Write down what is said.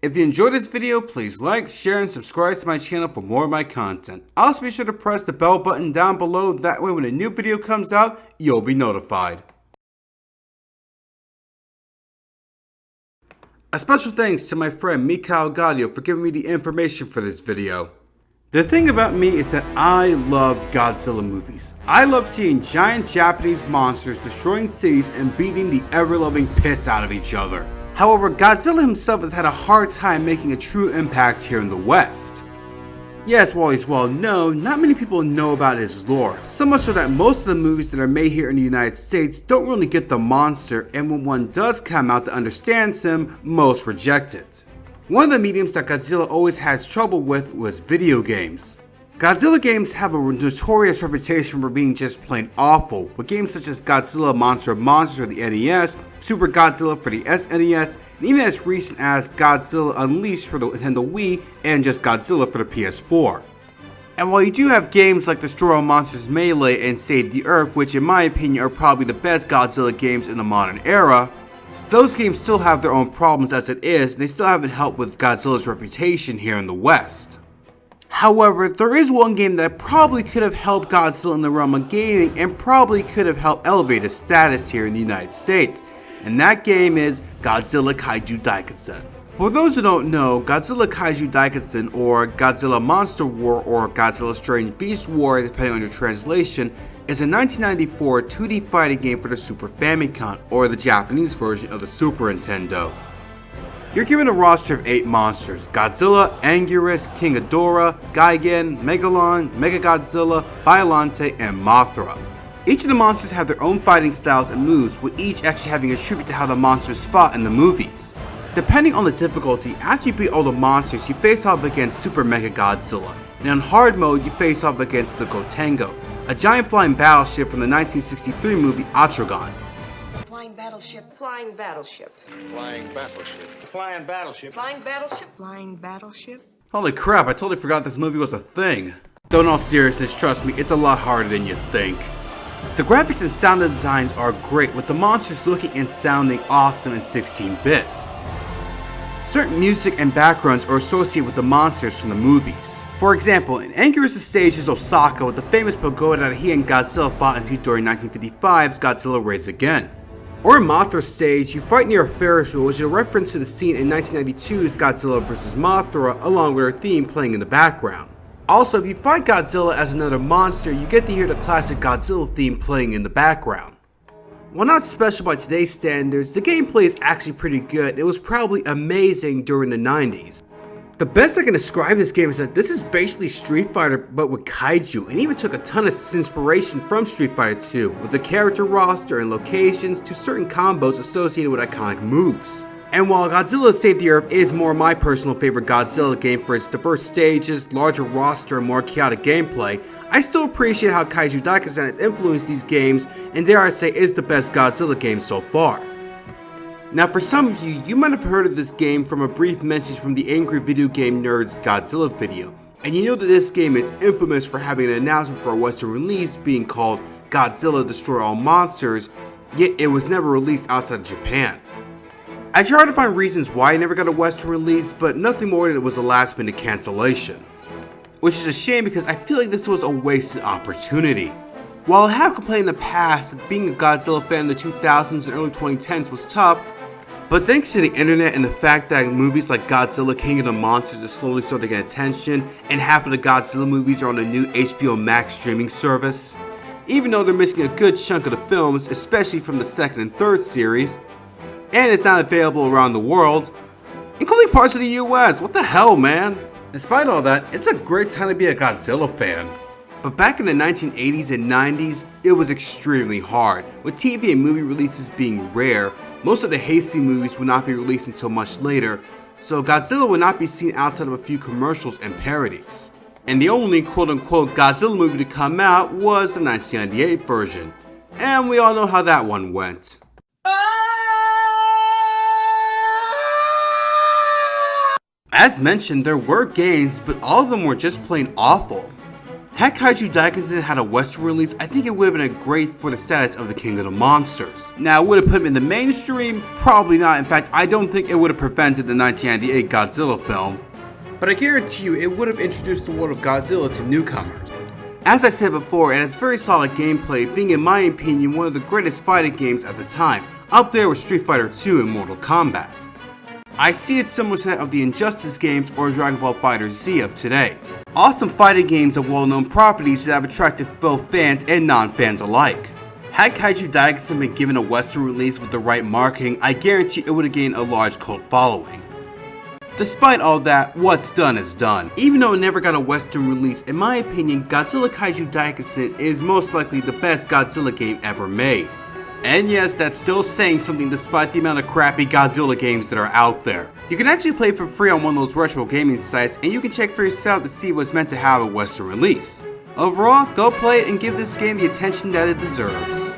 If you enjoyed this video, please like, share, and subscribe to my channel for more of my content. Also be sure to press the bell button down below, that way when a new video comes out, you'll be notified. A special thanks to my friend Mikhail Gadio for giving me the information for this video. The thing about me is that I love Godzilla movies. I love seeing giant Japanese monsters destroying cities and beating the ever-loving piss out of each other. However, Godzilla himself has had a hard time making a true impact here in the West. Yes, while he's well known, not many people know about his lore, so much so that most of the movies that are made here in the United States don't really get the monster, and when one does come out that understands him, most reject it. One of the mediums that Godzilla always has trouble with was video games. Godzilla games have a notorious reputation for being just plain awful, with games such as Godzilla Monster of Monsters for the NES, Super Godzilla for the SNES, and even as recent as Godzilla Unleashed for the Nintendo Wii, and just Godzilla for the PS4. And while you do have games like Destroy All Monsters Melee and Save the Earth, which in my opinion are probably the best Godzilla games in the modern era, those games still have their own problems as it is, and they still haven't helped with Godzilla's reputation here in the West. However, there is one game that probably could have helped Godzilla in the realm of gaming and probably could have helped elevate his status here in the United States, and that game is Godzilla Kaiju Daikessen. For those who don't know, Godzilla Kaiju Daikessen, or Godzilla Monster War, or Godzilla Strange Beast War depending on your translation, is a 1994 2D fighting game for the Super Famicom, or the Japanese version of the Super Nintendo. You're given a roster of 8 monsters: Godzilla, Anguirus, King Ghidorah, Gigan, Megalon, Mechagodzilla, Biollante, and Mothra. Each of the monsters have their own fighting styles and moves, with each actually having a tribute to how the monsters fought in the movies. Depending on the difficulty, after you beat all the monsters, you face off against Super Mechagodzilla, and on hard mode, you face off against the Gotengo, a giant flying battleship from the 1963 movie Atragon. Flying battleship. Flying battleship. Flying battleship. Flying battleship. Flying battleship. Flying battleship. Holy crap, I totally forgot this movie was a thing. Though in all seriousness, trust me, it's a lot harder than you think. The graphics and sound designs are great, with the monsters looking and sounding awesome in 16-bit. Certain music and backgrounds are associated with the monsters from the movies. For example, in Anguirus' stage is Osaka with the famous pagoda that he and Godzilla fought into during 1955's Godzilla Raids Again. Or in Mothra's stage, you fight near a Ferris wheel, which is a reference to the scene in 1992's Godzilla vs. Mothra, along with her theme playing in the background. Also, if you fight Godzilla as another monster, you get to hear the classic Godzilla theme playing in the background. While not special by today's standards, the gameplay is actually pretty good. It was probably amazing during the 90s. The best I can describe this game is that this is basically Street Fighter but with kaiju, and even took a ton of inspiration from Street Fighter 2, with the character roster and locations to certain combos associated with iconic moves. And while Godzilla Save the Earth is more my personal favorite Godzilla game for its diverse stages, larger roster, and more chaotic gameplay, I still appreciate how Kaiju Daikessen has influenced these games, and dare I say is the best Godzilla game so far. Now for some of you, you might have heard of this game from a brief mention from the Angry Video Game Nerd's Godzilla video, and you know that this game is infamous for having an announcement for a Western release being called Godzilla Destroy All Monsters, yet it was never released outside of Japan. I tried to find reasons why it never got a Western release, but nothing more than it was a last minute cancellation. Which is a shame because I feel like this was a wasted opportunity. While I have complained in the past that being a Godzilla fan in the 2000s and early 2010s was tough, but thanks to the internet and the fact that movies like Godzilla King of the Monsters is slowly starting to get attention, and half of the Godzilla movies are on the new HBO Max streaming service, even though they're missing a good chunk of the films, especially from the second and third series, and it's not available around the world, including parts of the US. What the hell, man? Despite all that, it's a great time to be a Godzilla fan. But back in the 1980s and 90s, it was extremely hard. With TV and movie releases being rare, most of the Heisei movies would not be released until much later, so Godzilla would not be seen outside of a few commercials and parodies. And the only quote-unquote Godzilla movie to come out was the 1998 version. And we all know how that one went. As mentioned, there were games, but all of them were just plain awful. Had Kaiju Daikessen had a Western release, I think it would have been great for the status of the King of the Monsters. Now, would it put him in the mainstream? Probably not. In fact, I don't think it would have prevented the 1998 Godzilla film. But I guarantee you, it would have introduced the world of Godzilla to newcomers. As I said before, it has very solid gameplay, being in my opinion one of the greatest fighting games at the time, up there with Street Fighter II and Mortal Kombat. I see it similar to that of the Injustice games or Dragon Ball FighterZ of today. Awesome fighting games are well-known properties that have attracted both fans and non-fans alike. Had Kaiju Daikessen been given a Western release with the right marketing, I guarantee it would have gained a large cult following. Despite all that, what's done is done. Even though it never got a Western release, in my opinion, Godzilla Kaiju Daikessen is most likely the best Godzilla game ever made. And yes, that's still saying something despite the amount of crappy Godzilla games that are out there. You can actually play for free on one of those retro gaming sites, and you can check for yourself to see what's meant to have a Western release. Overall, go play it and give this game the attention that it deserves.